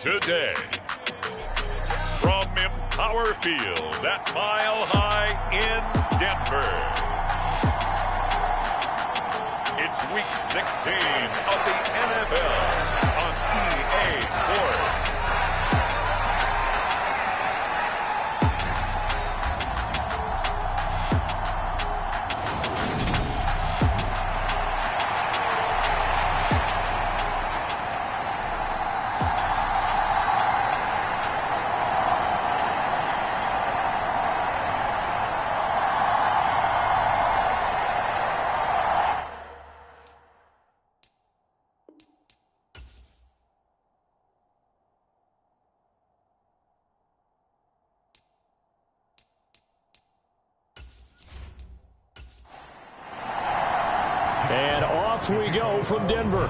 today. From Empower Field at Mile High in Denver, it's Week 16 of the NFL on EA Sports. And off we go from Denver.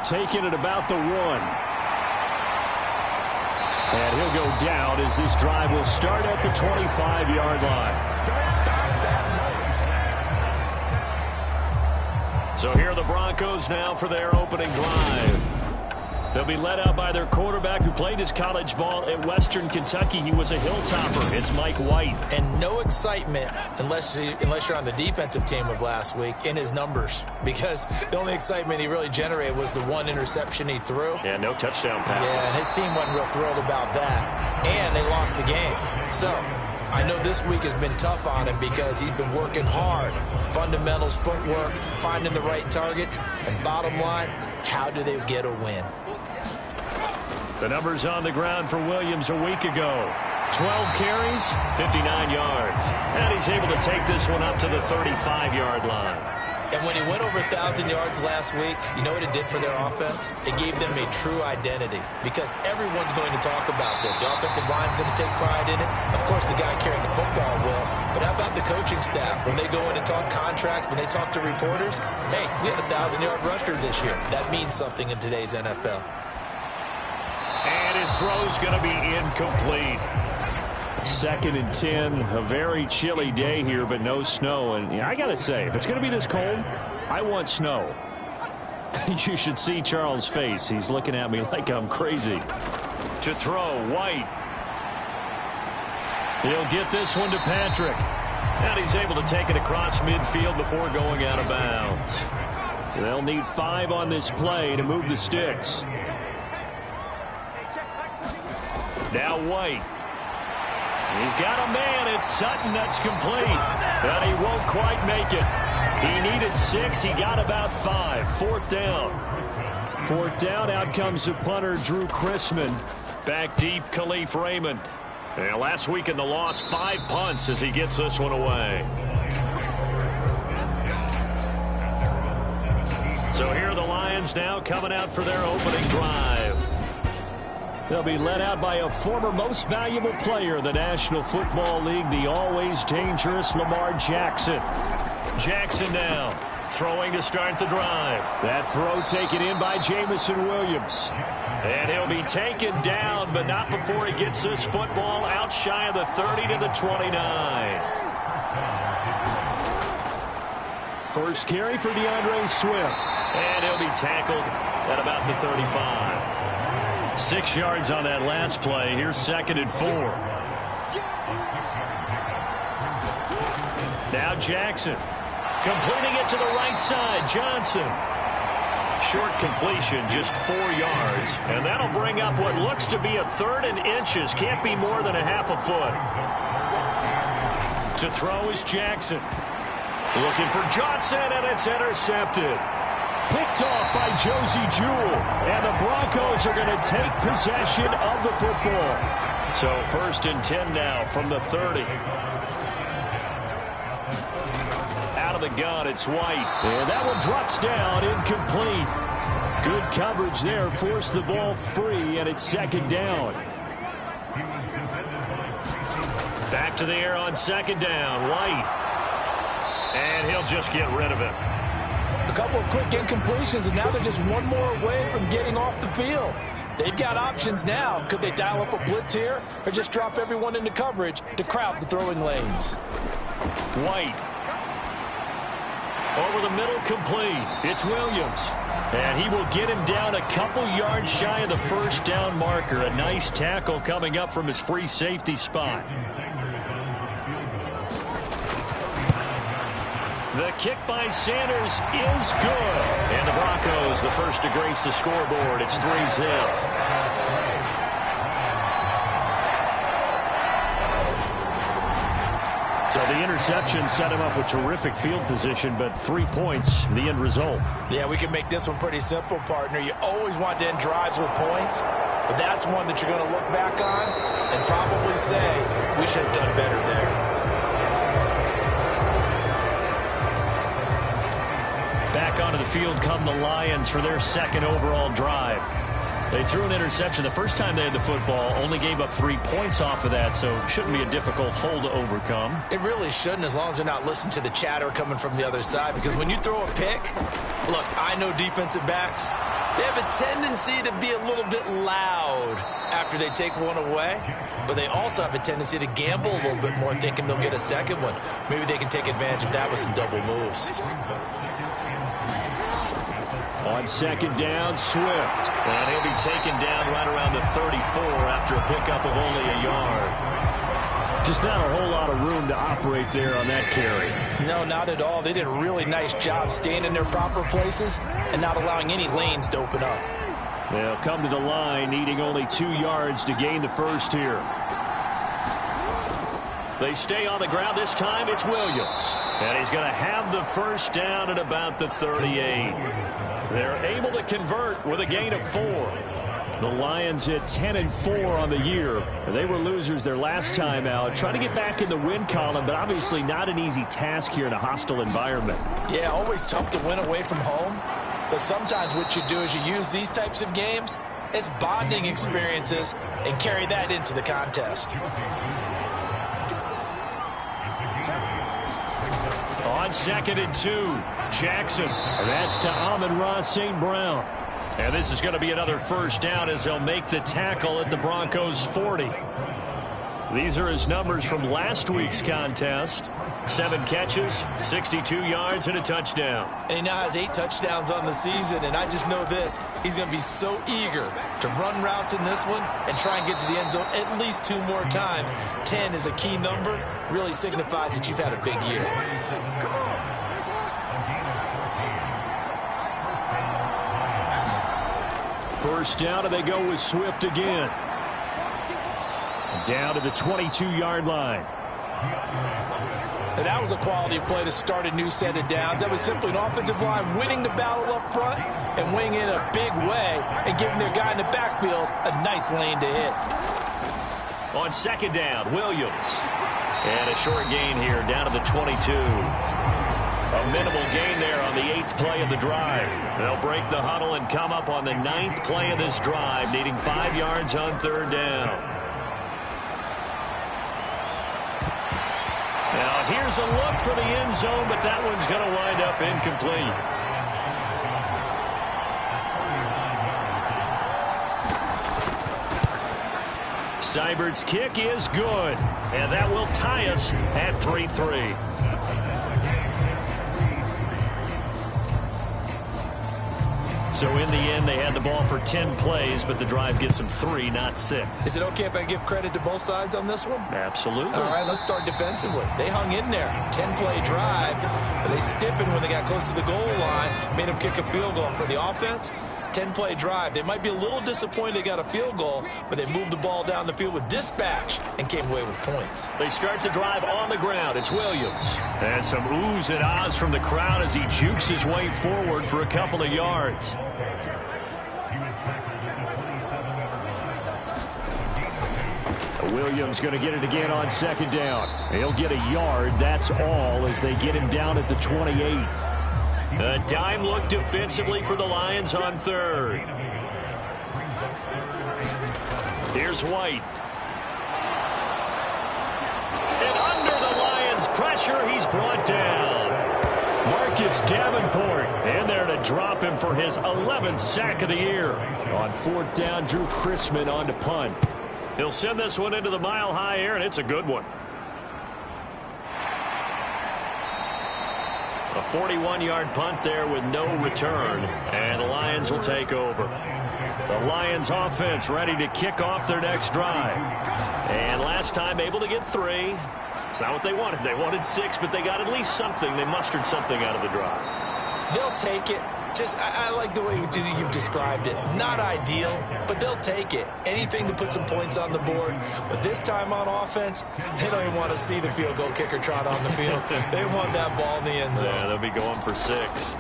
Taking it about the 1. And he'll go down as this drive will start at the 25-yard line. So here are the Broncos now for their opening drive. They'll be led out by their quarterback who played his college ball at Western Kentucky. He was a Hilltopper. It's Mike White. And no excitement unless you're on the defensive team of last week in his numbers, because the only excitement he really generated was the 1 interception he threw. Yeah, no touchdown pass. Yeah, and his team wasn't real thrilled about that. And they lost the game. So I know this week has been tough on him because he's been working hard. Fundamentals, footwork, finding the right targets. And bottom line, how do they get a win? The numbers on the ground for Williams a week ago. 12 carries, 59 yards. And he's able to take this one up to the 35-yard line. And when he went over 1,000 yards last week, you know what it did for their offense? It gave them a true identity, because everyone's going to talk about this. The offensive line's going to take pride in it. Of course, the guy carrying the football will. But how about the coaching staff? When they go in and talk contracts, when they talk to reporters, hey, we had a 1,000-yard rusher this year. That means something in today's NFL. And his throw's going to be incomplete. 2nd and 10, a very chilly day here, but no snow. And I got to say, if it's going to be this cold, I want snow. You should see Charles' face. He's looking at me like I'm crazy. To throw, White. He'll get this one to Patrick. And he's able to take it across midfield before going out of bounds. They'll need 5 on this play to move the sticks. Now White. He's got a man. It's Sutton. That's complete. But he won't quite make it. He needed 6. He got about 5. 4th down. 4th down. Out comes the punter, Drew Chrisman. Back deep, Khalif Raymond. And last week in the loss, 5 punts as he gets this one away. So here are the Lions now coming out for their opening drive. They'll be led out by a former most valuable player in the National Football League, the always dangerous Lamar Jackson. Jackson now throwing to start the drive. That throw taken in by Jamison Williams. And he'll be taken down, but not before he gets this football out shy of the 30 to the 29. First carry for DeAndre Swift. And he'll be tackled at about the 35. 6 yards on that last play. Here's 2nd and 4. Now Jackson. Completing it to the right side. Johnson. Short completion, just 4 yards. And that'll bring up what looks to be a 3rd and inches. Can't be more than a half a foot. To throw is Jackson. Looking for Johnson, and it's intercepted. Picked off by Josie Jewell. And the Broncos are going to take possession of the football. So 1st and 10 now from the 30. Out of the gun, it's White. And that one drops down, incomplete. Good coverage there, forced the ball free, and it's 2nd down. Back to the air on 2nd down, White. And he'll just get rid of it. A couple of quick incompletions, and now they're just one more away from getting off the field. They've got options now. Could they dial up a blitz here or just drop everyone into coverage to crowd the throwing lanes? White. Over the middle, complete. It's Williams. And he will get him down a couple yards shy of the first down marker. A nice tackle coming up from his free safety spot. The kick by Sanders is good. And the Broncos, the first to grace the scoreboard. It's 3-0. So the interception set him up with terrific field position, but 3 points, the end result. Yeah, we can make this one pretty simple, partner. You always want to end drives with points, but that's one that you're going to look back on and probably say, we should have done better there. Back onto the field come the Lions for their second overall drive. They threw an interception the first time they had the football, only gave up 3 points off of that, so shouldn't be a difficult hole to overcome. It really shouldn't, as long as they're not listening to the chatter coming from the other side, because when you throw a pick, look, I know defensive backs, they have a tendency to be a little bit loud after they take one away, but they also have a tendency to gamble a little bit more, thinking they'll get a second one. Maybe they can take advantage of that with some double moves. On second down, Swift. And he'll be taken down right around the 34 after a pickup of only a yard. Just not a whole lot of room to operate there on that carry. No, not at all. They did a really nice job staying in their proper places and not allowing any lanes to open up. They'll come to the line, needing only 2 yards to gain the first here. They stay on the ground. This time it's Williams. And he's going to have the first down at about the 38. They're able to convert with a gain of 4. The Lions hit 10-4 on the year. They were losers their last time out. Trying to get back in the win column, but obviously not an easy task here in a hostile environment. Yeah, always tough to win away from home. But sometimes what you do is you use these types of games as bonding experiences and carry that into the contest. On second and 2, Jackson. That's to Amon-Ra St. Brown. And this is going to be another first down as they'll make the tackle at the Broncos' 40. These are his numbers from last week's contest. 7 catches, 62 yards, and a touchdown. And he now has 8 touchdowns on the season, and I just know this. He's going to be so eager to run routes in this one and try and get to the end zone at least 2 more times. 10 is a key number. Really signifies that you've had a big year. First down, and they go with Swift again. Down to the 22-yard line. And that was a quality play to start a new set of downs. That was simply an offensive line winning the battle up front and winning in a big way and giving their guy in the backfield a nice lane to hit. On second down, Williams. And a short gain here down to the 22. A minimal gain there on the 8th play of the drive. They'll break the huddle and come up on the 9th play of this drive, needing 5 yards on third down. Now here's a look for the end zone, but that one's going to wind up incomplete. Seibert's kick is good, and that will tie us at 3-3. So in the end, they had the ball for 10 plays, but the drive gets them 3, not 6. Is it okay if I give credit to both sides on this one? Absolutely. All right, let's start defensively. They hung in there. 10-play drive, but they stiffened when they got close to the goal line, made them kick a field goal. For the offense, 10-play drive. They might be a little disappointed they got a field goal, but they moved the ball down the field with dispatch and came away with points. They start the drive on the ground. It's Williams. And some oohs and ahs from the crowd as he jukes his way forward for a couple of yards. Williams going to get it again on second down. He'll get a yard. That's all as they get him down at the 28. A dime look defensively for the Lions on third. Here's White. And under the Lions' pressure, he's brought down. Marcus Davenport in there to drop him for his 11th sack of the year. On fourth down, Drew Chrisman on to punt. He'll send this one into the mile-high air, and it's a good one. A 41-yard punt there with no return, and the Lions will take over. The Lions offense ready to kick off their next drive. And last time able to get 3. It's not what they wanted. They wanted 6, but they got at least something. They mustered something out of the drive. They'll take it. I like the way you've described it. Not ideal, but they'll take it. Anything to put some points on the board. But this time on offense, they don't even want to see the field goal kicker trot on the field. They want that ball in the end zone. Yeah, they'll be going for 6.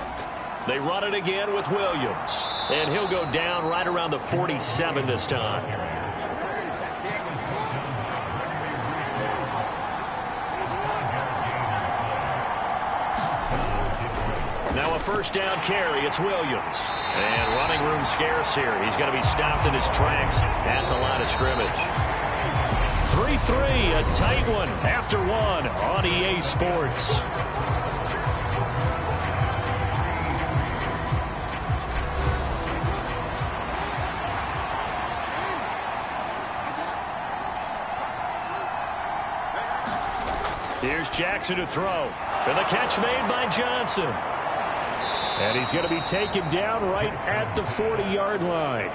They run it again with Williams. And he'll go down right around the 47 this time. Now a first down carry. It's Williams. And running room scarce here. He's going to be stopped in his tracks at the line of scrimmage. 3-3, a tight one after 1 on EA Sports. Here's Jackson to throw. And the catch made by Johnson. And he's going to be taken down right at the 40-yard line.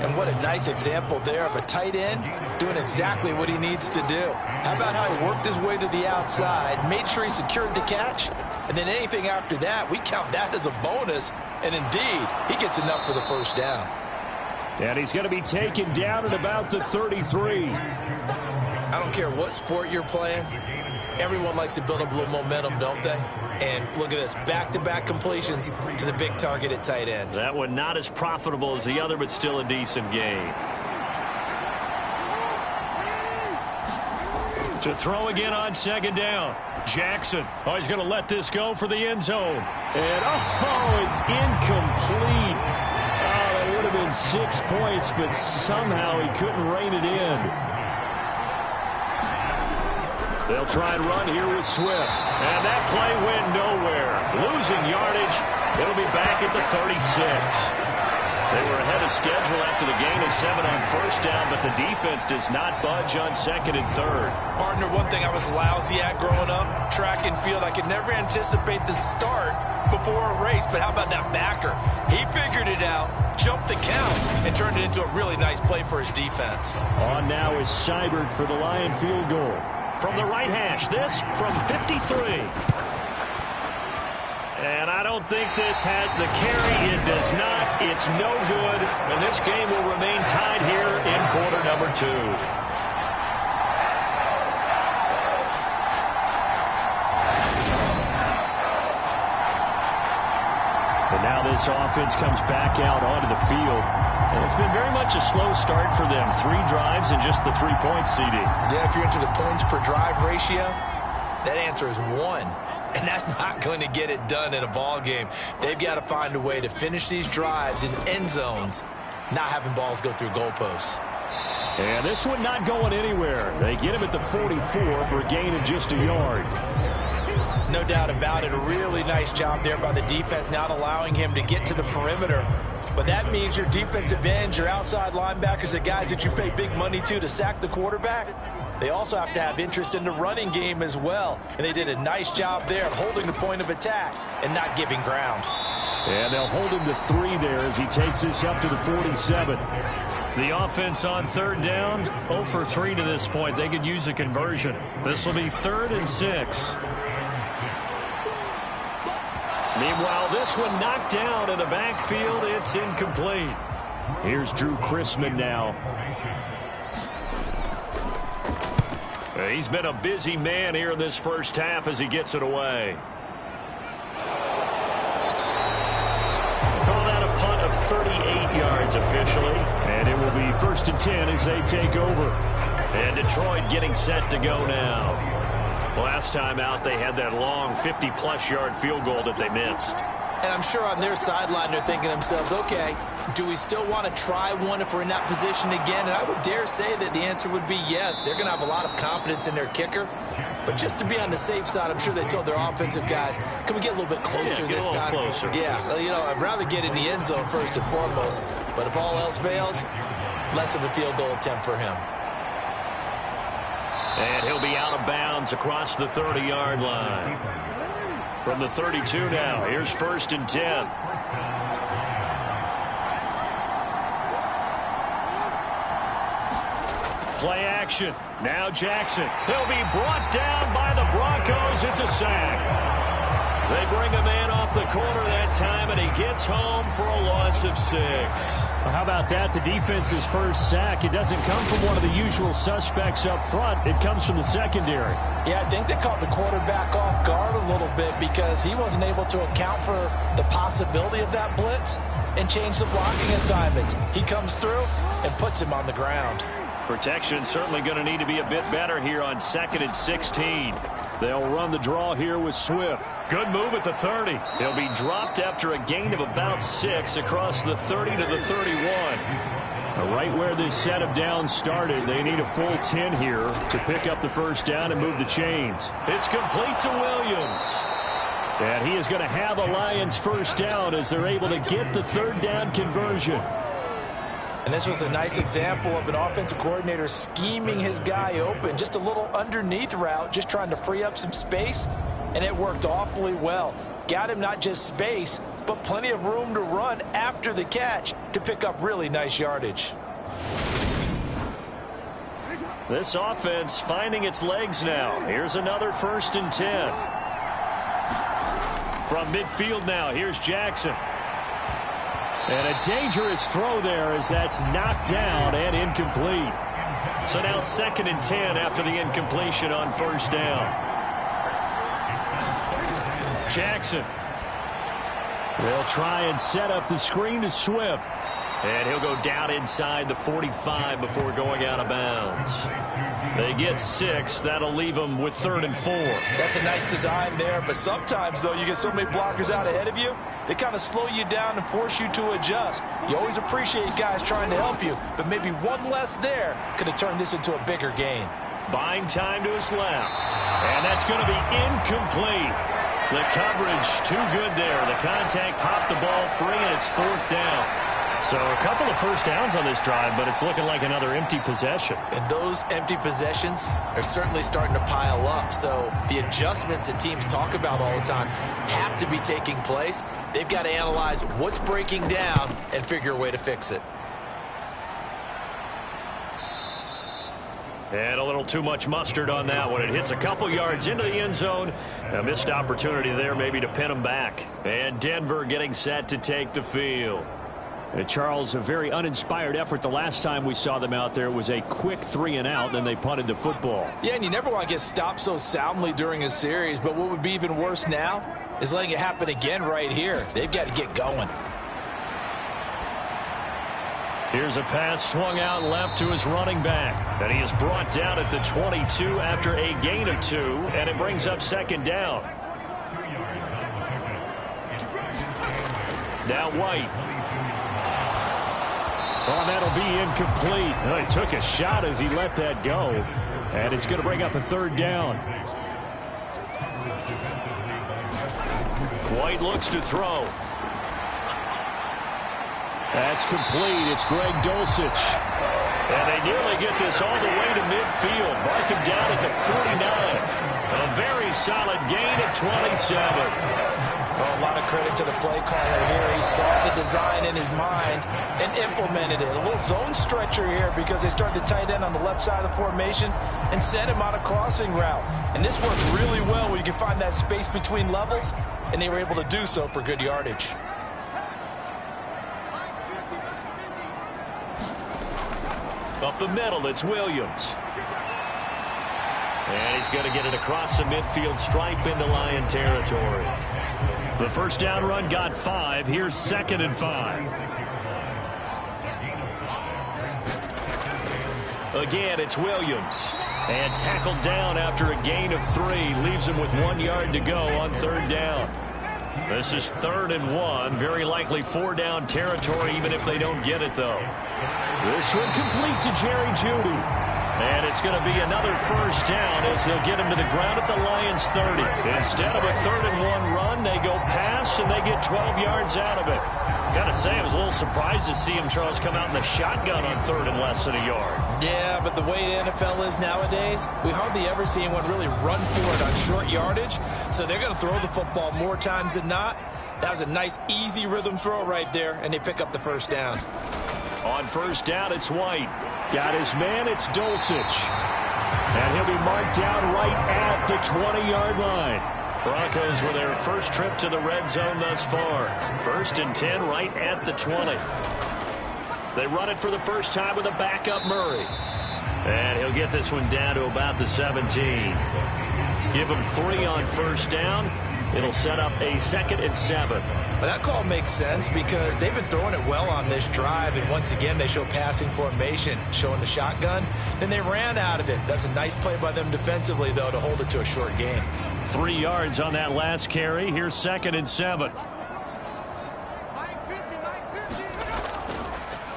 And what a nice example there of a tight end doing exactly what he needs to do. How about how he worked his way to the outside, made sure he secured the catch, and then anything after that, we count that as a bonus. And indeed, he gets enough for the first down. And he's going to be taken down at about the 33. I don't care what sport you're playing. Everyone likes to build up a little momentum, don't they? And look at this, back-to-back completions to the big target at tight end. That one not as profitable as the other, but still a decent gain. To throw again on second down. Jackson. Oh, he's going to let this go for the end zone. And, oh, it's incomplete. Oh, that would have been 6 points, but somehow he couldn't rein it in. They'll try and run here with Swift. And that play went nowhere. Losing yardage. It'll be back at the 36. They were ahead of schedule after the gain of 7 on first down, but the defense does not budge on second and third. Partner, one thing I was lousy at growing up, track and field, I could never anticipate the start before a race, but how about that backer? He figured it out, jumped the count, and turned it into a really nice play for his defense. On now is Seibert for the Lion field goal. From the right hash, this from 53. And I don't think this has the carry. It does not. It's no good. And this game will remain tied here in quarter number 2. And now this offense comes back out onto the field. And it's been very much a slow start for them. 3 drives and just the 3 points, CD. Yeah, if you're into the points per drive ratio, that answer is 1. And that's not going to get it done in a ball game. They've got to find a way to finish these drives in end zones, not having balls go through goalposts. And this one not going anywhere. They get him at the 44 for a gain of just a yard. No doubt about it. A really nice job there by the defense, not allowing him to get to the perimeter. But that means your defensive ends, your outside linebackers, the guys that you pay big money to sack the quarterback, they also have to have interest in the running game as well. And they did a nice job there of holding the point of attack and not giving ground. And they'll hold him to 3 there as he takes this up to the 47. The offense on third down, 0 for 3 to this point. They could use a conversion. This will be 3rd and 6. Meanwhile, this one knocked down in the backfield. It's incomplete. Here's Drew Chrisman now. He's been a busy man here in this first half as he gets it away. Call that a punt of 38 yards officially. And it will be 1st and 10 as they take over. And Detroit getting set to go now. Last time out, they had that long 50-plus yard field goal that they missed. And I'm sure on their sideline, they're thinking to themselves, okay, do we still want to try one if we're in that position again? And I would dare say that the answer would be yes. They're going to have a lot of confidence in their kicker. But just to be on the safe side, I'm sure they told their offensive guys, can we get a little bit closer this time? Closer. Yeah, you know, I'd rather get in the end zone first and foremost. But if all else fails, less of a field goal attempt for him. And he'll be out of bounds across the 30-yard line. From the 32 now, here's 1st and 10. Play action. Now Jackson. He'll be brought down by the Broncos. It's a sack. They bring a man off the corner that time, and he gets home for a loss of 6. Well, how about that? The defense's first sack. It doesn't come from one of the usual suspects up front. It comes from the secondary. Yeah, I think they caught the quarterback off guard a little bit because he wasn't able to account for the possibility of that blitz and change the blocking assignment. He comes through and puts him on the ground. Protection certainly going to need to be a bit better here on 2nd and 16. They'll run the draw here with Swift. Good move at the 30. He'll be dropped after a gain of about 6 across the 30 to the 31. Right where this set of downs started, they need a full 10 here to pick up the first down and move the chains. It's complete to Williams. And he is going to have a Lions first down as they're able to get the 3rd down conversion. And this was a nice example of an offensive coordinator scheming his guy open. Just a little underneath route, just trying to free up some space, and it worked awfully well. Got him not just space, but plenty of room to run after the catch to pick up really nice yardage. This offense finding its legs now. Here's another 1st and 10. From midfield now, here's Jackson. And a dangerous throw there as that's knocked down and incomplete. So now 2nd and 10 after the incompletion on 1st down. Jackson. They'll try and set up the screen to Swift. And he'll go down inside the 45 before going out of bounds. They get 6. That'll leave them with 3rd and 4. That's a nice design there, but sometimes, though, you get so many blockers out ahead of you, they kind of slow you down and force you to adjust. You always appreciate guys trying to help you, but maybe one less there could have turned this into a bigger gain. Buying time to his left. And that's going to be incomplete. The coverage too good there. The contact popped the ball free, and it's 4th down. So a couple of first downs on this drive, but it's looking like another empty possession. And those empty possessions are certainly starting to pile up. So the adjustments that teams talk about all the time have to be taking place. They've got to analyze what's breaking down and figure a way to fix it. And a little too much mustard on that one. It hits a couple yards into the end zone. A missed opportunity there maybe to pin them back. And Denver getting set to take the field. Charles, a very uninspired effort. The last time we saw them out there was a quick 3 and out, and they punted the football. Yeah, and you never want to get stopped so soundly during a series, but what would be even worse now is letting it happen again right here. They've got to get going. Here's a pass swung out left to his running back. And he is brought down at the 22 after a gain of 2, and it brings up 2nd down. Now White. Oh, that'll be incomplete. Well, he took a shot as he let that go. And it's going to bring up a 3rd down. White looks to throw. That's complete. It's Greg Dulcich. And they nearly get this all the way to midfield. Mark him down at the 49. A very solid gain of 27. Well, a lot of credit to the play caller here. He saw the design in his mind and implemented it. A little zone stretcher here because they started the tight end on the left side of the formation and sent him on a crossing route. And this works really well where you can find that space between levels, and they were able to do so for good yardage. Up the middle, it's Williams. And he's going to get it across the midfield stripe into Lion territory. The first down run got 5. Here's 2nd and 5. Again, it's Williams. And tackled down after a gain of 3. Leaves him with 1 yard to go on 3rd down. This is 3rd and 1. Very likely 4-down territory, even if they don't get it, though. This one complete to Jerry Jeudy. And it's going to be another first down as they'll get him to the ground at the Lions 30. Instead of a 3rd and 1 run, they go pass, and they get 12 yards out of it. Got to say, I was a little surprised to see him, Charles, come out in the shotgun on 3rd and less than a yard. Yeah, but the way the NFL is nowadays, we hardly ever see anyone really run for it on short yardage. So they're going to throw the football more times than not. That was a nice, easy rhythm throw right there, and they pick up the first down. On first down, it's White. Got his man, it's Dulcich. And he'll be marked down right at the 20-yard line. Broncos with their first trip to the red zone thus far. 1st and 10 right at the 20. They run it for the first time with a backup Murray. And he'll get this one down to about the 17. Give him 3 on first down. It'll set up a 2nd and 7. But that call makes sense because they've been throwing it well on this drive, and once again they show passing formation, showing the shotgun. Then they ran out of it. That's a nice play by them defensively, though, to hold it to a short gain. 3 yards on that last carry. Here's 2nd and 7.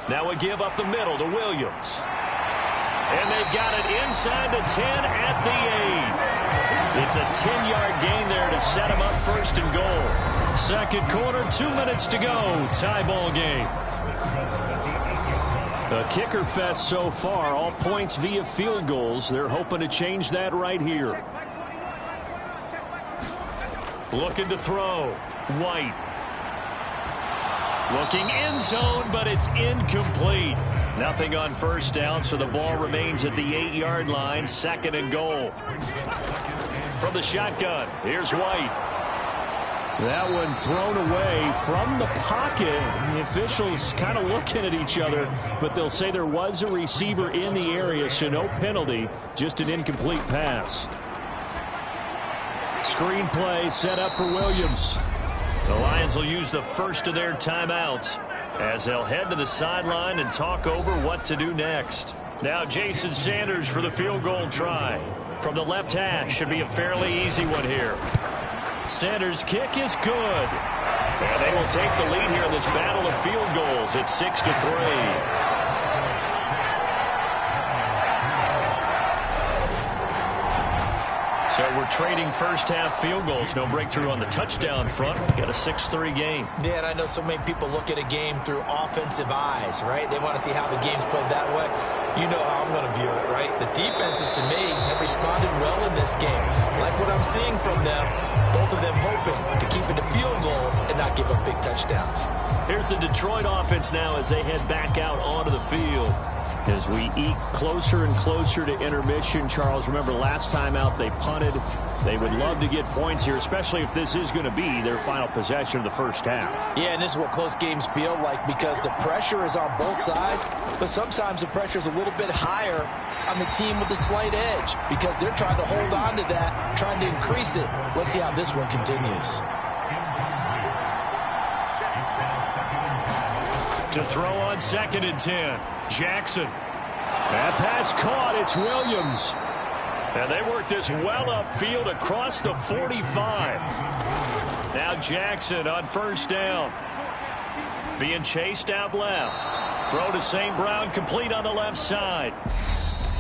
Now we give up the middle to Williams. And they've got it inside the 10 at the 8. It's a 10-yard gain there to set them up 1st and goal. 2nd quarter, 2 minutes to go. Tie ball game. A kicker fest so far. All points via field goals. They're hoping to change that right here. Looking to throw. White. Looking end zone, but it's incomplete. Nothing on first down, so the ball remains at the 8-yard line. 2nd and goal. From the shotgun, here's White. That one thrown away from the pocket. The officials kind of looking at each other, but they'll say there was a receiver in the area, so no penalty, just an incomplete pass. Screen play set up for Williams. The Lions will use the first of their timeouts as they'll head to the sideline and talk over what to do next. Now Jason Sanders for the field goal try. From the left hash, should be a fairly easy one here. Sanders' kick is good. And they will take the lead here in this battle of field goals. It's 6-3. So we're trading first half field goals. No breakthrough on the touchdown front. Got a 6-3 game. Yeah, and I know so many people look at a game through offensive eyes, right? They want to see how the game's played that way. You know how I'm going to view it, right? The defenses, to me, have responded well in this game. Like what I'm seeing from them, both of them hoping to keep it to field goals and not give up big touchdowns. Here's the Detroit offense now as they head back out onto the field. As we eke closer and closer to intermission, Charles, remember last time out they punted. They would love to get points here, especially if this is going to be their final possession of the first half. Yeah, and this is what close games feel like because the pressure is on both sides, but sometimes the pressure is a little bit higher on the team with the slight edge because they're trying to hold on to that, trying to increase it. Let's see how this one continues. To throw on 2nd and 10. Jackson. That pass caught. It's Williams. And they work this well upfield across the 45. Now Jackson on first down. Being chased out left. Throw to St. Brown, complete on the left side.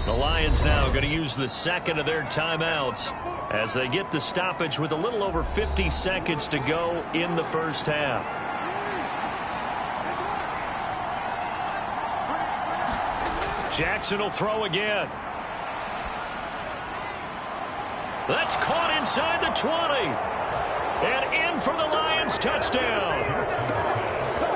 The Lions now going to use the 2nd of their timeouts as they get the stoppage with a little over 50 seconds to go in the first half. Jackson will throw again. That's caught inside the 20. And in for the Lions touchdown.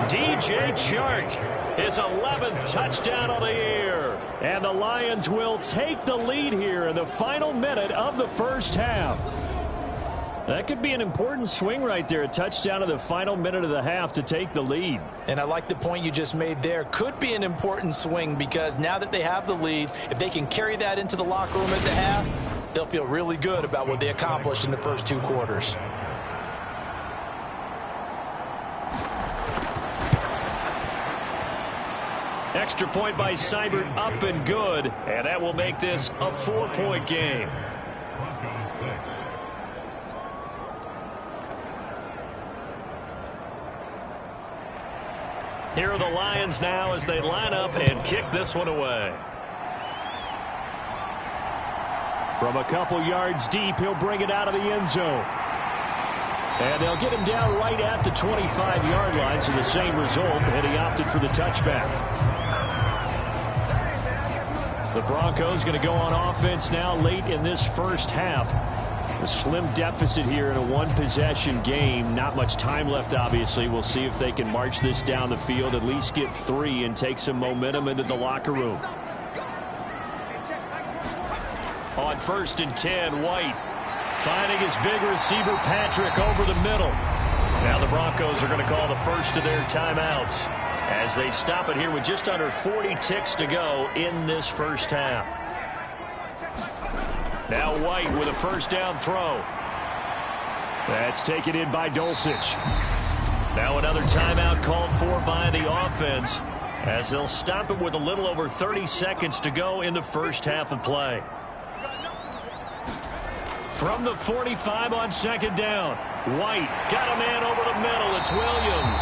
DJ Chark, his 11th touchdown of the year. And the Lions will take the lead here in the final minute of the first half. That could be an important swing right there. A touchdown in the final minute of the half to take the lead. And I like the point you just made there. Could be an important swing because now that they have the lead, if they can carry that into the locker room at the half, they'll feel really good about what they accomplished in the first 2 quarters. Extra point by Seibert up and good. And that will make this a 4-point game. Here are the Lions now as they line up and kick this one away. From a couple yards deep, he'll bring it out of the end zone. And they'll get him down right at the 25-yard line, so the same result, and he opted for the touchback. The Broncos going to go on offense now late in this first half. A slim deficit here in a one-possession game. Not much time left, obviously. We'll see if they can march this down the field, at least get 3, and take some momentum into the locker room. On 1st and 10, White finding his big receiver, Patrick, over the middle. Now the Broncos are going to call the first of their timeouts as they stop it here with just under 40 ticks to go in this first half. Now White with a first down throw. That's taken in by Dulcich. Now another timeout called for by the offense as they'll stop it with a little over 30 seconds to go in the first half of play. From the 45 on 2nd down, White got a man over the middle. It's Williams.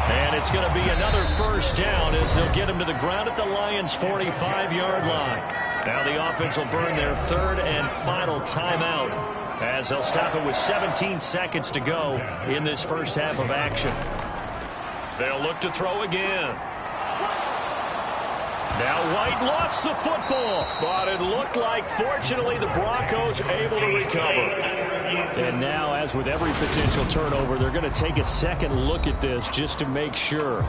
And it's going to be another first down as they'll get him to the ground at the Lions' 45-yard line. Now the offense will burn their 3rd and final timeout as they'll stop it with 17 seconds to go in this first half of action. They'll look to throw again. Now White lost the football, but it looked like, fortunately, the Broncos able to recover. And now, as with every potential turnover, they're going to take a second look at this just to make sure.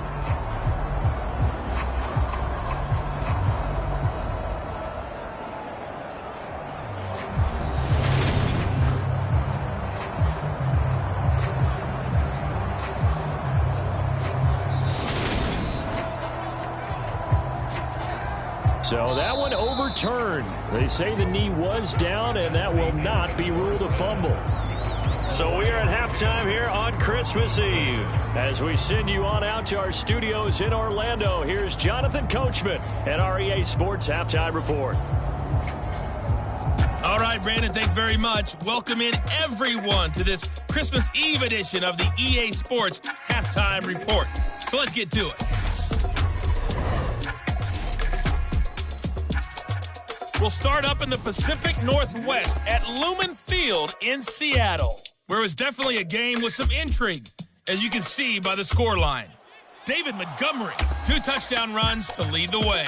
So that one overturned. They say the knee was down, and that will not be ruled a fumble. So we are at halftime here on Christmas Eve. As we send you on out to our studios in Orlando, here's Jonathan Coachman and our EA Sports Halftime Report. All right, Brandon, thanks very much. Welcome in everyone to this Christmas Eve edition of the EA Sports Halftime Report. So let's get to it. We'll start up in the Pacific Northwest at Lumen Field in Seattle, where it was definitely a game with some intrigue, as you can see by the scoreline. David Montgomery, 2 touchdown runs to lead the way.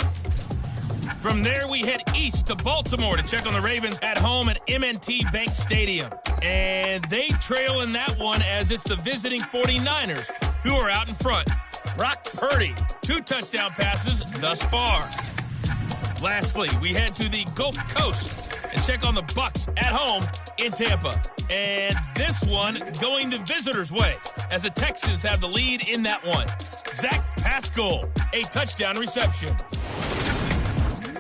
From there, we head east to Baltimore to check on the Ravens at home at M&T Bank Stadium. And they trail in that one as it's the visiting 49ers who are out in front. Brock Purdy, 2 touchdown passes thus far. Lastly, we head to the Gulf Coast and check on the Bucs at home in Tampa. And this one going the visitors' way as the Texans have the lead in that one. Zach Pascal, a touchdown reception.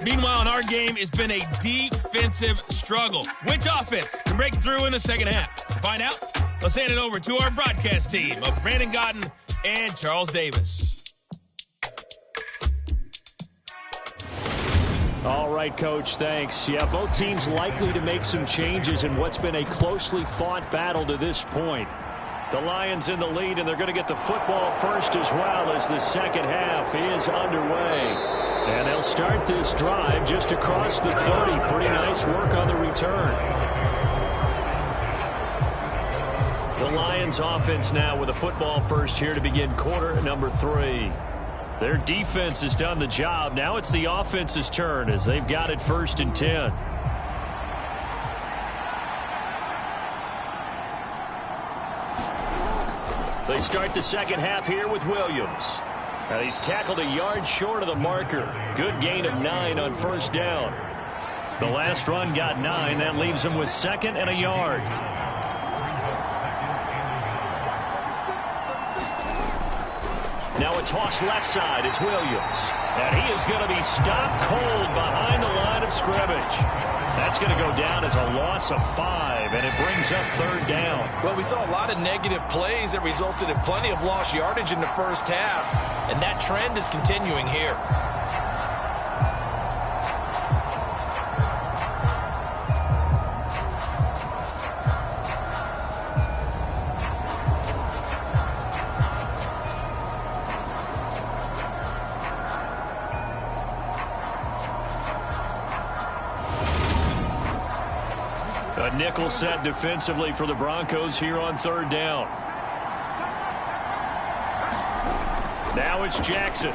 Meanwhile, in our game, it's been a defensive struggle. Which offense can break through in the second half? To find out, let's hand it over to our broadcast team of Brandon Godden and Charles Davis. All right, Coach, thanks. Yeah, both teams likely to make some changes in what's been a closely fought battle to this point. The Lions in the lead, and they're going to get the football first as well as the second half is underway. And they'll start this drive just across the 30. Pretty nice work on the return. The Lions offense now with a football first here to begin quarter number 3. Their defense has done the job. Now it's the offense's turn as they've got it 1st and 10. They start the second half here with Williams. Now he's tackled a yard short of the marker. Good gain of 9 on 1st down. The last run got 9. That leaves him with 2nd and a yard. Now a toss left side. It's Williams. And he is going to be stopped cold behind the line of scrimmage. That's going to go down as a loss of 5, and it brings up 3rd down. Well, we saw a lot of negative plays that resulted in plenty of lost yardage in the first half, and that trend is continuing here. A nickel set defensively for the Broncos here on 3rd down. Now it's Jackson.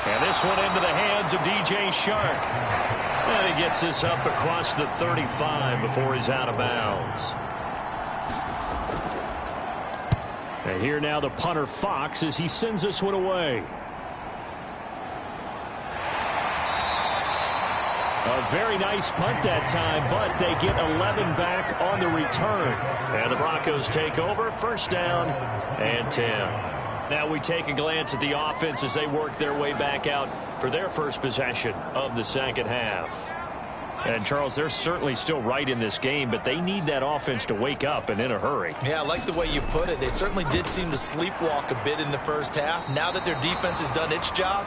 And this one into the hands of DJ Shark. And he gets this up across the 35 before he's out of bounds. And here now the punter Fox as he sends this one away. A very nice punt that time, but they get 11 back on the return. And the Broncos take over, first down and 10. Now we take a glance at the offense as they work their way back out for their first possession of the second half. And, Charles, they're certainly still right in this game, but they need that offense to wake up and in a hurry. Yeah, I like the way you put it. They certainly did seem to sleepwalk a bit in the first half. Now that their defense has done its job,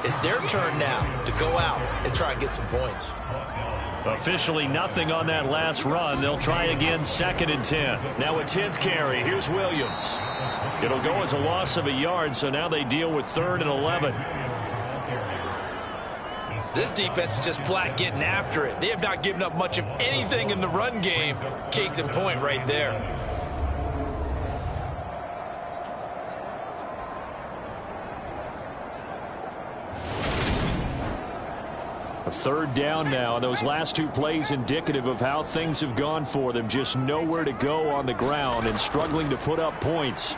it's their turn now to go out and try and get some points. Officially nothing on that last run. They'll try again, 2nd and 10. Now a 10th carry. Here's Williams. It'll go as a loss of a yard, so now they deal with 3rd and 11. This defense is just flat getting after it. They have not given up much of anything in the run game. Case in point right there. A 3rd down now. Those last 2 plays indicative of how things have gone for them. Just nowhere to go on the ground and struggling to put up points.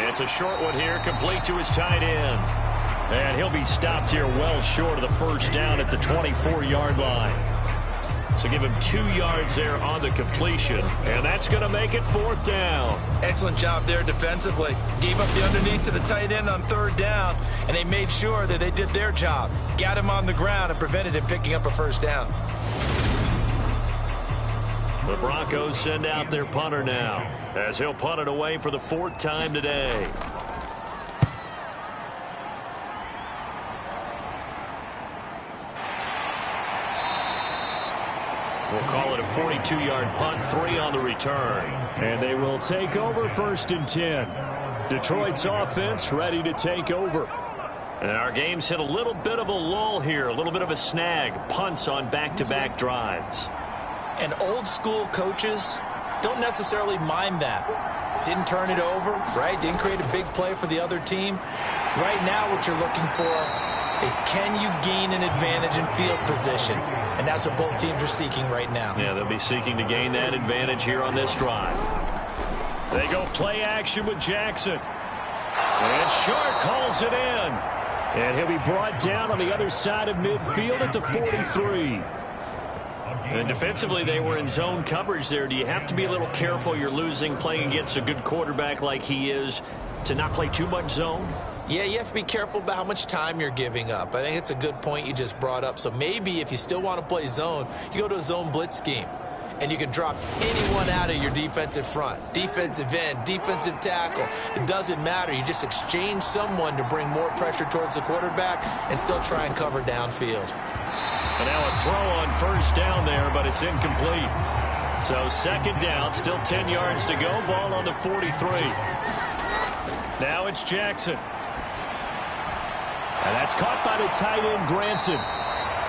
It's a short one here, complete to his tight end. And he'll be stopped here well short of the first down at the 24-yard line. So give him 2 yards there on the completion, and that's going to make it 4th down. Excellent job there defensively. Gave up the underneath to the tight end on 3rd down, and they made sure that they did their job. Got him on the ground and prevented him picking up a first down. The Broncos send out their punter now, as he'll punt it away for the 4th time today. We'll call it a 42-yard punt, 3 on the return. And they will take over 1st and 10. Detroit's offense ready to take over. And our game's hit a little bit of a lull here, a little bit of a snag. Punts on back-to-back drives. And old-school coaches don't necessarily mind that. Didn't turn it over, right? Didn't create a big play for the other team. Right now what you're looking for is, can you gain an advantage in field position? And that's what both teams are seeking right now. Yeah, they'll be seeking to gain that advantage here on this drive. They go play action with Jackson. And Shark calls it in. And he'll be brought down on the other side of midfield at the 43. And defensively, they were in zone coverage there. Do you have to be a little careful? You're losing playing against a good quarterback like he is to not play too much zone? Yeah, you have to be careful about how much time you're giving up. I think it's a good point you just brought up. So maybe if you still want to play zone, you go to a zone blitz scheme. And you can drop anyone out of your defensive front. Defensive end, defensive tackle. It doesn't matter. You just exchange someone to bring more pressure towards the quarterback and still try and cover downfield. And now a throw on 1st down there, but it's incomplete. So 2nd down, still 10 yards to go. Ball on the 43. Now it's Jackson. And that's caught by the tight end, Granson.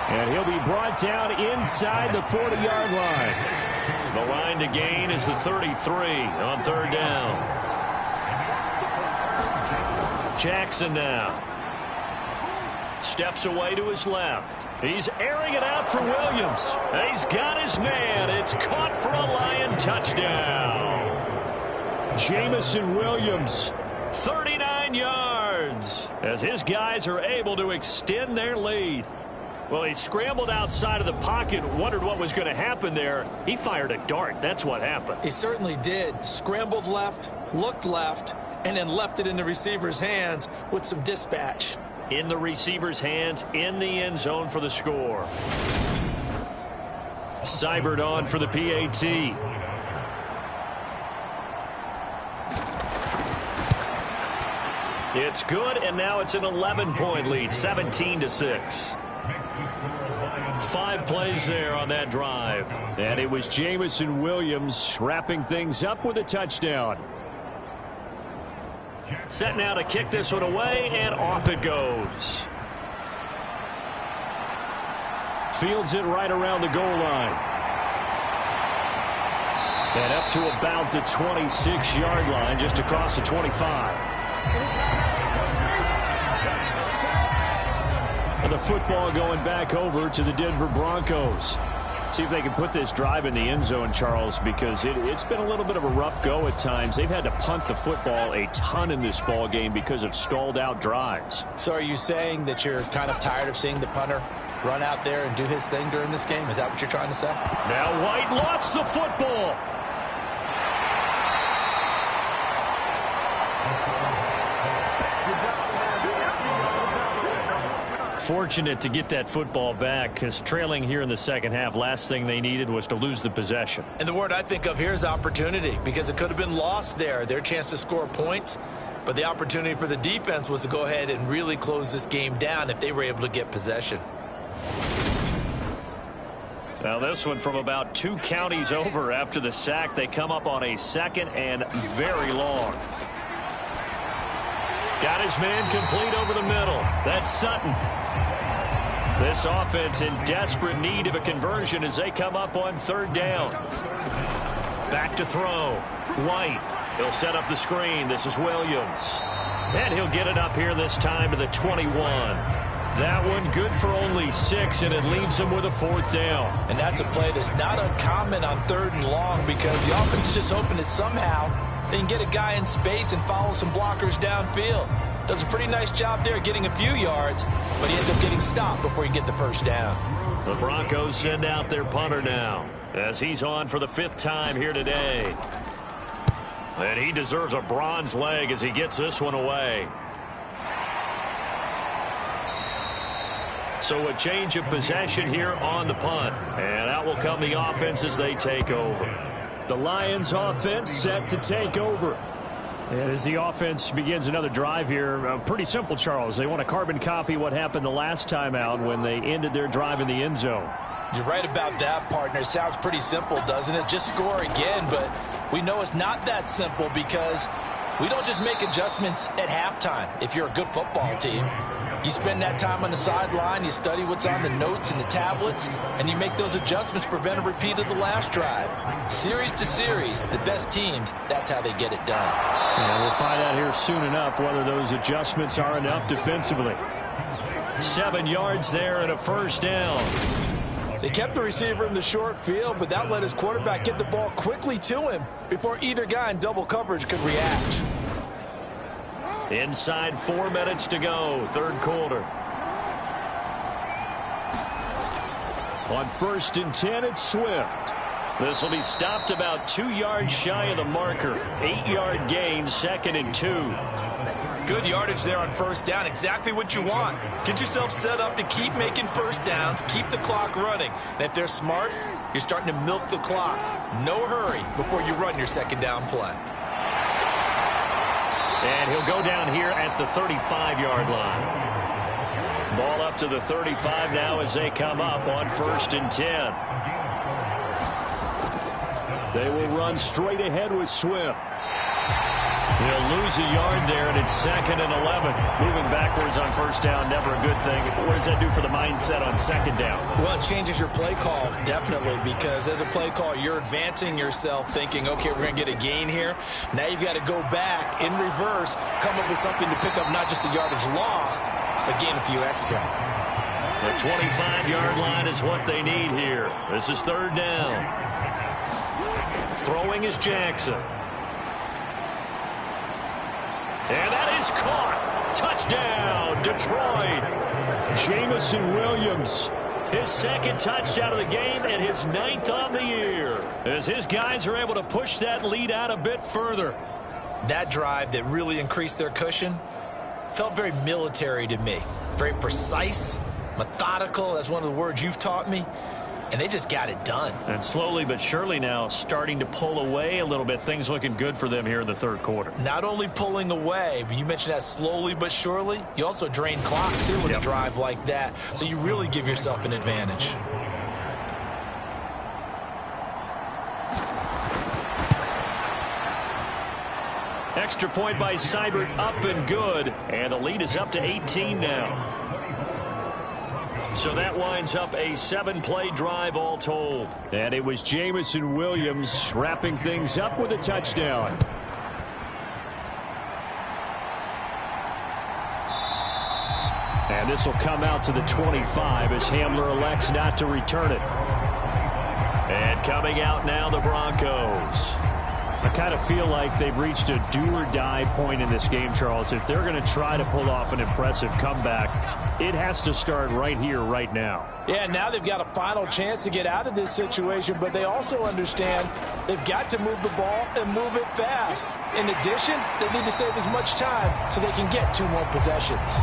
And he'll be brought down inside the 40-yard line. The line to gain is the 33 on 3rd down. Jackson now. Steps away to his left. He's airing it out for Williams. And he's got his man. It's caught for a Lion touchdown. Jamison Williams, 39 yards, as his guys are able to extend their lead. Well, he scrambled outside of the pocket, wondered what was going to happen there. He fired a dart. That's what happened. He certainly did. Scrambled left, looked left, and then left it in the receiver's hands with some dispatch. In the receiver's hands, in the end zone for the score. Seibert on for the PAT. It's good, and now it's an 11-point lead, 17-6. 5 plays there on that drive. And it was Jamison Williams wrapping things up with a touchdown. Set now to kick this one away, and off it goes. Fields it right around the goal line. And up to about the 26-yard line, just across the 25. football going back over to the Denver Broncos. See if they can put this drive in the end zone, Charles, because it's been a little bit of a rough go at times. They've had to punt the football a ton in this ball game because of stalled-out drives. So are you saying that you're kind of tired of seeing the punter run out there and do his thing during this game? Is that what you're trying to say? Now White lost the football. Fortunate to get that football back, because trailing here in the second half, last thing they needed was to lose the possession. And the word I think of here is opportunity, because it could have been lost there. Their chance to score points, but the opportunity for the defense was to go ahead and really close this game down if they were able to get possession. Now this one from about 2 counties over after the sack. They come up on a 2nd and very long. Got his man complete over the middle. That's Sutton. This offense in desperate need of a conversion as they come up on 3rd down. Back to throw. White. He'll set up the screen. This is Williams. And he'll get it up here this time to the 21. That one good for only 6, and it leaves him with a 4th down. And that's a play that's not uncommon on 3rd and long, because the offense is just hoping that somehow they can get a guy in space and follow some blockers downfield. Does a pretty nice job there getting a few yards, but he ends up getting stopped before he can get the 1st down. The Broncos send out their punter now as he's on for the 5th time here today. And he deserves a bronze leg as he gets this one away. So a change of possession here on the punt. And out will come the offense as they take over. The Lions offense set to take over. And as the offense begins another drive here, pretty simple, Charles. They want to carbon copy what happened the last time out when they ended their drive in the end zone. You're right about that, partner. Sounds pretty simple, doesn't it? Just score again, but we know it's not that simple, because we don't just make adjustments at halftime. If you're a good football team, you spend that time on the sideline, you study what's on the notes and the tablets, and you make those adjustments, prevent a repeat of the last drive. Series to series, the best teams, that's how they get it done. And we'll find out here soon enough whether those adjustments are enough defensively. 7 yards there and a 1st down. They kept the receiver in the short field, but that let his quarterback get the ball quickly to him before either guy in double coverage could react. Inside 4 minutes to go, 3rd quarter. On 1st and 10, it's Swift. This will be stopped about 2 yards shy of the marker. 8-yard gain, 2nd and 2. Good yardage there on 1st down. Exactly what you want. Get yourself set up to keep making 1st downs, keep the clock running. And if they're smart, you're starting to milk the clock. No hurry before you run your 2nd down play. And he'll go down here at the 35-yard line. Ball up to the 35 now as they come up on 1st and 10. They will run straight ahead with Swift. He'll lose a yard there, and it's 2nd and 11. Moving backwards on 1st down, never a good thing. What does that do for the mindset on 2nd down? Well, it changes your play call, definitely, because as a play call, you're advancing yourself, thinking, okay, we're going to get a gain here. Now you've got to go back in reverse, come up with something to pick up not just the yardage lost, but gain a few extra. The 25-yard line is what they need here. This is 3rd down. Throwing is Jackson. And that is caught. Touchdown, Detroit. Jamison Williams, his 2nd touchdown of the game and his 9th on the year, as his guys are able to push that lead out a bit further. That drive that really increased their cushion felt very military to me. Very precise, methodical. That's one of the words you've taught me. And they just got it done. And slowly but surely now starting to pull away a little bit. Things looking good for them here in the 3rd quarter. Not only pulling away, but you mentioned that slowly but surely. You also drain clock, too, with a drive like that. So you really give yourself an advantage. Extra point by Seibert, up and good. And the lead is up to 18 now. So that winds up a 7-play drive all told. And it was Jamison Williams wrapping things up with a touchdown. And this will come out to the 25 as Hamler elects not to return it. And coming out now, the Broncos. I kind of feel like they've reached a do-or-die point in this game, Charles. If they're going to try to pull off an impressive comeback, it has to start right here, right now. Yeah, now they've got a final chance to get out of this situation, but they also understand they've got to move the ball and move it fast. In addition, they need to save as much time so they can get 2 more possessions.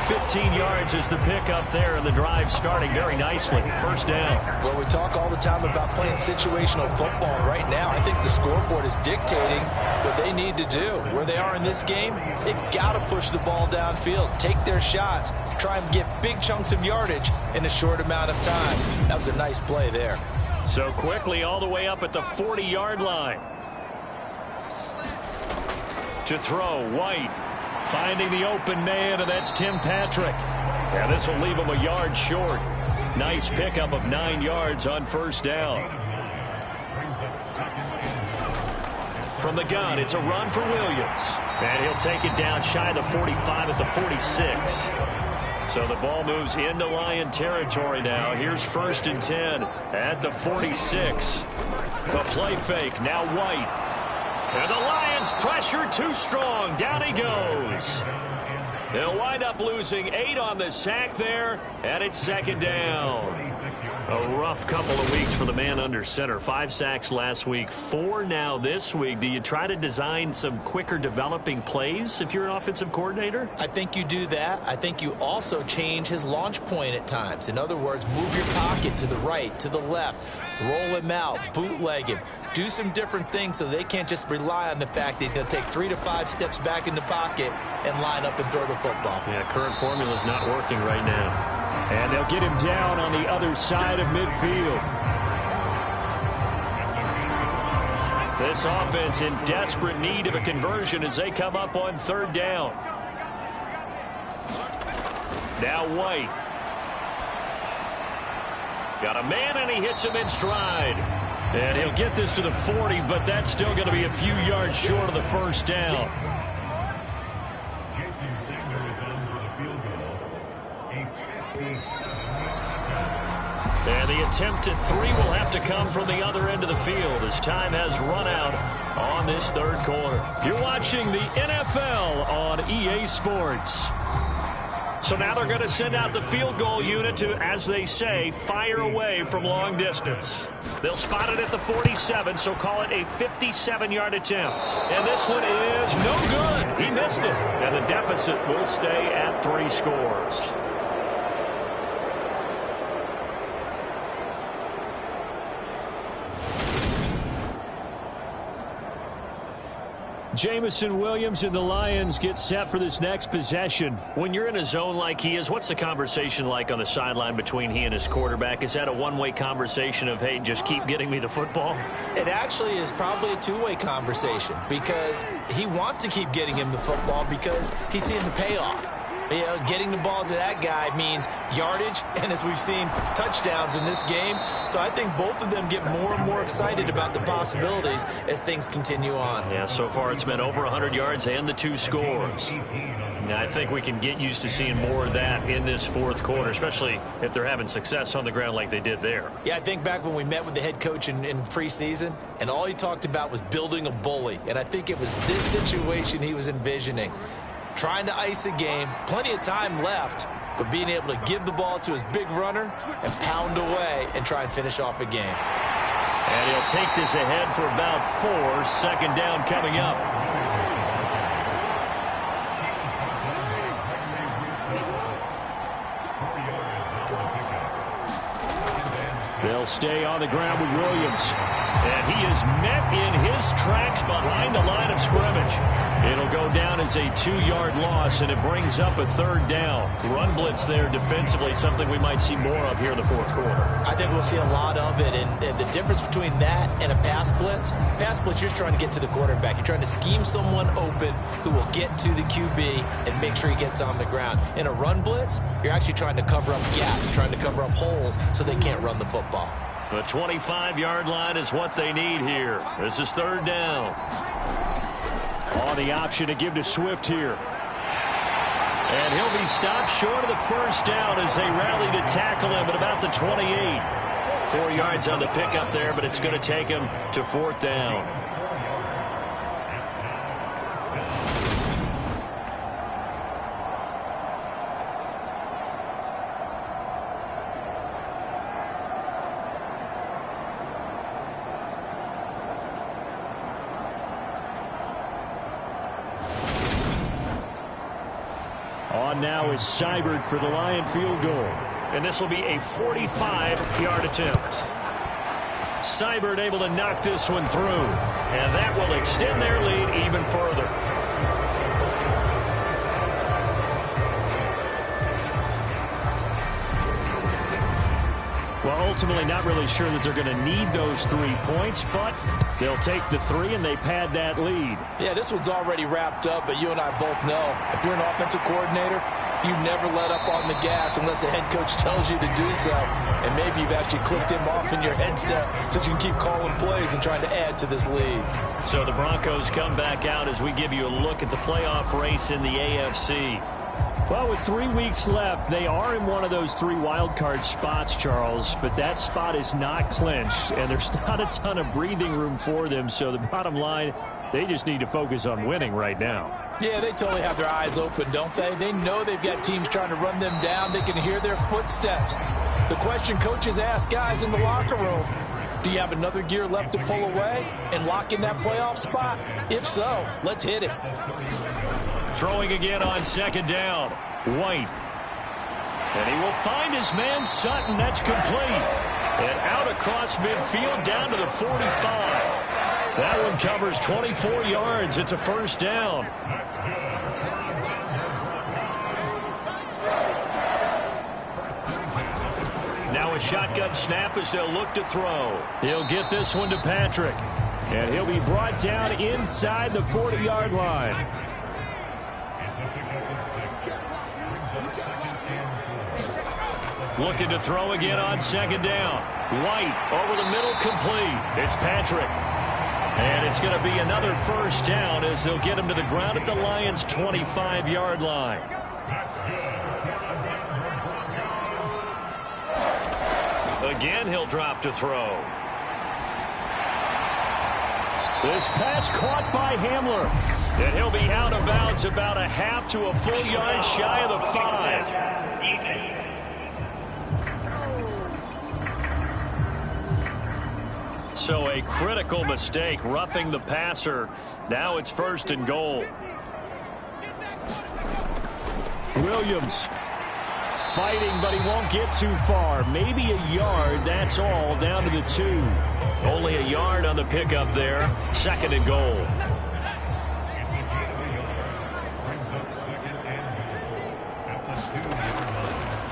15 yards is the pickup there, and the drive starting very nicely. First down. Well, we talk all the time about playing situational football. Right now, I think the scoreboard is dictating what they need to do. Where they are in this game, they've got to push the ball downfield, take their shots, try and get big chunks of yardage in a short amount of time. That was a nice play there. So quickly all the way up at the 40-yard line. To throw, White. Finding the open man, and that's Tim Patrick. Yeah, this will leave him a yard short. Nice pickup of 9 yards on first down. From the gun, it's a run for Williams. And he'll take it down shy of the 45 at the 46. So the ball moves into Lion territory now. Here's 1st and 10 at the 46. The play fake, now White. And the Lions pressure too strong. Down he goes. They'll wind up losing 8 on the sack there, and it's 2nd down. A rough couple of weeks for the man under center. 5 sacks last week, 4 now this week. Do you try to design some quicker developing plays if you're an offensive coordinator? I think you do that. I think you also change his launch point at times. In other words, move your pocket to the right, to the left, roll him out, bootleg him. Do some different things so they can't just rely on the fact that he's going to take 3 to 5 steps back in the pocket and line up and throw the football. Yeah, current formula is not working right now. And they'll get him down on the other side of midfield. This offense in desperate need of a conversion as they come up on 3rd down. Now White. Got a man, and he hits him in stride. And he'll get this to the 40, but that's still going to be a few yards short of the first down. And the attempt at 3 will have to come from the other end of the field as time has run out on this 3rd quarter. You're watching the NFL on EA Sports. So now they're going to send out the field goal unit to, as they say, fire away from long distance. They'll spot it at the 47, so call it a 57-yard attempt. And this one is no good. He missed it. And the deficit will stay at 3 scores. Jamison Williams and the Lions get set for this next possession. When you're in a zone like he is, what's the conversation like on the sideline between he and his quarterback? Is that a one-way conversation of, hey, just keep getting me the football? It actually is probably a 2-way conversation because he wants to keep getting him the football because he's seeing the payoff. You know, getting the ball to that guy means yardage, and as we've seen, touchdowns in this game. So I think both of them get more and more excited about the possibilities as things continue on. Yeah, so far it's been over 100 yards and the 2 scores. Now, I think we can get used to seeing more of that in this 4th quarter, especially if they're having success on the ground like they did there. Yeah, I think back when we met with the head coach in preseason, and all he talked about was building a bully. And I think it was this situation he was envisioning. Trying to ice a game, plenty of time left, but being able to give the ball to his big runner and pound away and try and finish off a game. And he'll take this ahead for about 4. 2nd down coming up. They'll stay on the ground with Williams. And he is met in his tracks behind the line of scrimmage. It'll go down as a 2-yard loss, and it brings up a 3rd down. Run blitz there defensively, something we might see more of here in the 4th quarter. I think we'll see a lot of it, and the difference between that and a pass blitz, you're just trying to get to the quarterback. You're trying to scheme someone open who will get to the QB and make sure he gets on the ground. In a run blitz, you're actually trying to cover up gaps, trying to cover up holes so they can't run the football. The 25-yard line is what they need here. This is 3rd down. On the option to give to Swift here. And he'll be stopped short of the first down as they rally to tackle him at about the 28. 4 yards on the pickup there, but it's going to take him to 4th down. On now is Seibert for the Lion field goal. And this will be a 45-yard attempt. Seibert able to knock this one through. And that will extend their lead even further. Well, ultimately not really sure that they're going to need those 3 points, but they'll take the 3 and they pad that lead. Yeah, this one's already wrapped up, but you and I both know if you're an offensive coordinator, you never let up on the gas unless the head coach tells you to do so. And maybe you've actually clicked him off in your headset so you can keep calling plays and trying to add to this lead. So the Broncos come back out as we give you a look at the playoff race in the AFC. Well, with 3 weeks left, they are in one of those 3 wild card spots, Charles, but that spot is not clinched, and there's not a ton of breathing room for them, so the bottom line, they just need to focus on winning right now. Yeah, they totally have their eyes open, don't they? They know they've got teams trying to run them down. They can hear their footsteps. The question coaches ask guys in the locker room, do you have another gear left to pull away and lock in that playoff spot? If so, let's hit it. Throwing again on 2nd down. White. And he will find his man Sutton. That's complete. And out across midfield down to the 45. That one covers 24 yards. It's a 1st down. Now a shotgun snap as they'll look to throw. He'll get this one to Patrick. And he'll be brought down inside the 40-yard line. Looking to throw again on 2nd down. White over the middle, complete. It's Patrick. And it's going to be another 1st down as they'll get him to the ground at the Lions' 25-yard line. Again, he'll drop to throw. This pass caught by Hamler. And he'll be out of bounds about a half to a full yard shy of the 5. So a critical mistake, roughing the passer. Now it's 1st and goal. Williams fighting, but he won't get too far. Maybe a yard, that's all, down to the 2. Only a yard on the pickup there. 2nd and goal.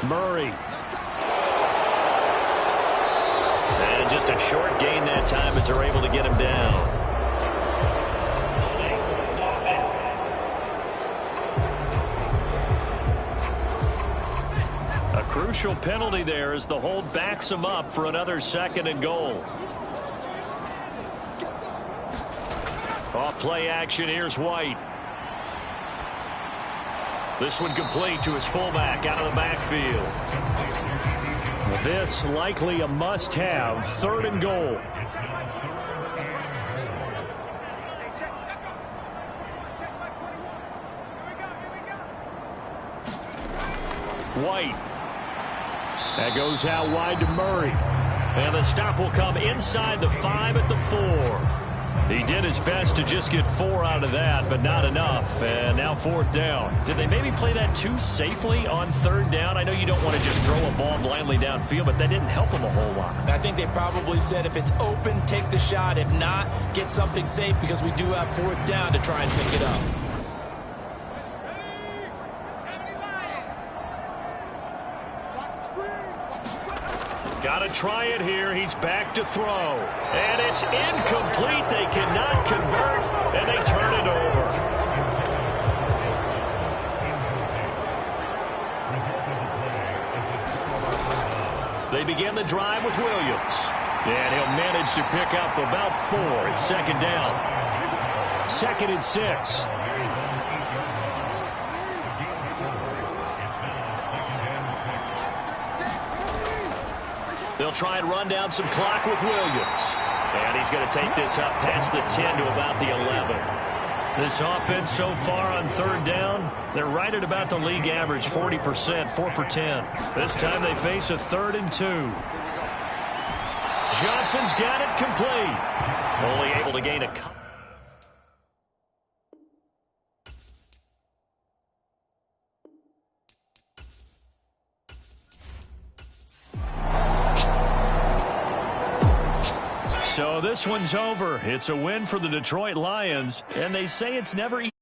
Murray. And just a short gain that time as they're able to get him down. A crucial penalty there as the hold backs him up for another 2nd and goal. Off play action, here's White. This one complete to his fullback out of the backfield. This likely a must-have, 3rd and goal. White. That goes out wide to Murray. And the stop will come inside the 5 at the 4. He did his best to just get 4 out of that, but not enough. And now 4th down. Did they maybe play that too safely on 3rd down? I know you don't want to just throw a ball blindly downfield, but that didn't help them a whole lot. I think they probably said if it's open, take the shot. If not, get something safe because we do have 4th down to try and pick it up. Got to try it here. He's back to throw. And it's incomplete. They cannot convert, and they turn it over. They begin the drive with Williams. And he'll manage to pick up about 4. It's 2nd down. 2nd and 6. They'll try and run down some clock with Williams. And he's going to take this up past the 10 to about the 11. This offense so far on third down, they're right at about the league average, 40%, 4 for 10. This time they face a 3rd and 2. Johnson's got it complete. Only able to gain a couple. So this one's over. It's a win for the Detroit Lions, and they say it's never easy.